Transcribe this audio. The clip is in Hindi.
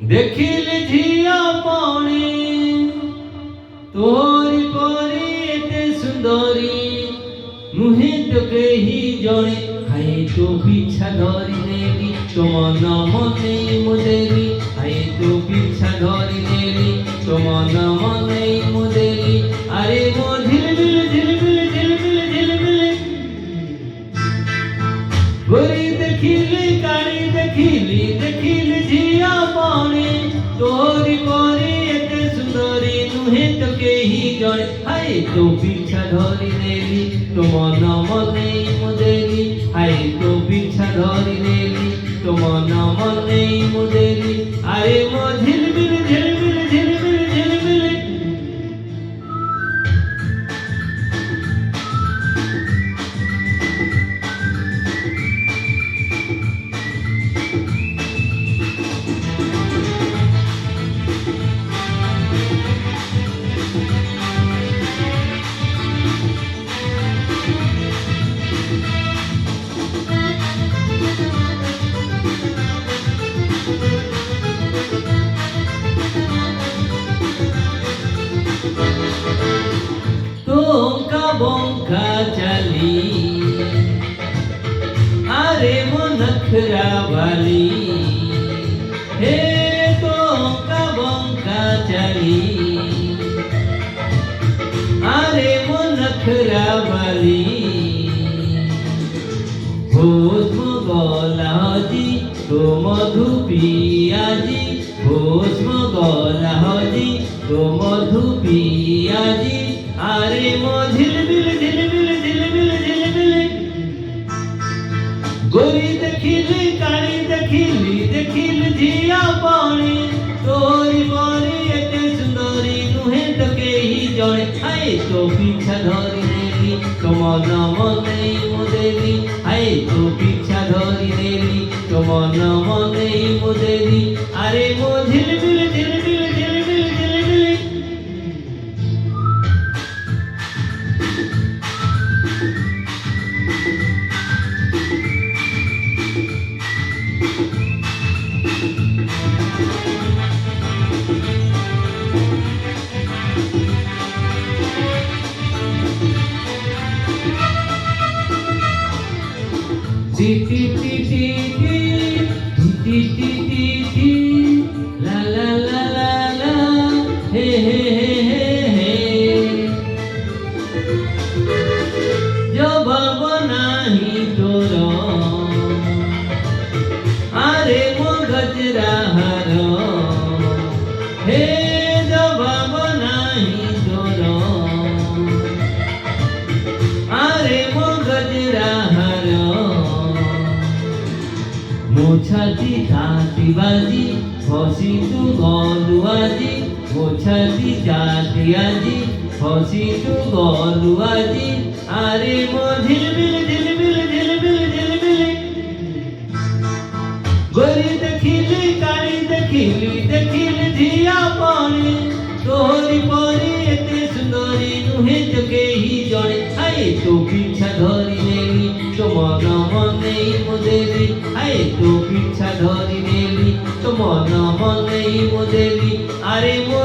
देखिले झिया पाणी तोरी परी एते सुंदरी नुहे तो केही जणे हाय तो पिछा धरी नेली तो मन मने मुदेली हाय तो पिछा धरी नेली तो मन मने मुदेली अरे मो झिलमिल झिलमिल झिलमिल झिलमिल गोरी देखिली काली देखिली देखिली झिया पाणी तोरी परी एते सुंदरी नुहे तो केही जणे हाय तो पिछा धरी नेली तो मन मने मुदेली हाय तो पिछा धरी नेली तो मन मने मुदेली अरे मो झिलमिल झिलमिल झिलमिल झिलमिल बंका चली अरे मो नखरा वाली हे तो बंका चली अरे मो नखरा वाली होश मो गलाजी तो मधु पियाजी होश मो गलाजी तो मधु पियाजी अरे मो झिलमिल झिलमिल झिलमिल झिलमिल गोरी देखिली काली देखिली देखिली झिया पाणी तोरी परी एते सुंदरी नुहे तो केही जणे हाय तो पिछा धरी नेली तो मन मने मुदेली हाय तो पिछा धरी नेली तो मन मने मुदेली अरे मो झिलमिल झिलमिल झिलमिल झिलमिल टी टी टी टी टी टी टी टी ला ला ला ला ला हे हे हे हे जो भावनाही तोरो अरे मो गजरा हरो हे जो भावनाही तोरो अरे मो गजरा हरो मोछाती ताती बाजी हसी तू गलु आजी मोछाती जाती आजी हसी तू गलु आजी अरे मो झिलमिल झिलमिल झिलमिल झिलमिल गोरी देखिली काली देखिली देखिली झिया पाणी तोरी परी एते सुंदरी नुहे तो केही जणे हाय तो पिछा धरी नेली तो मन मने मुदेली हाय तो पिछा धरी नेली तो मन मने मुदेली अरे मो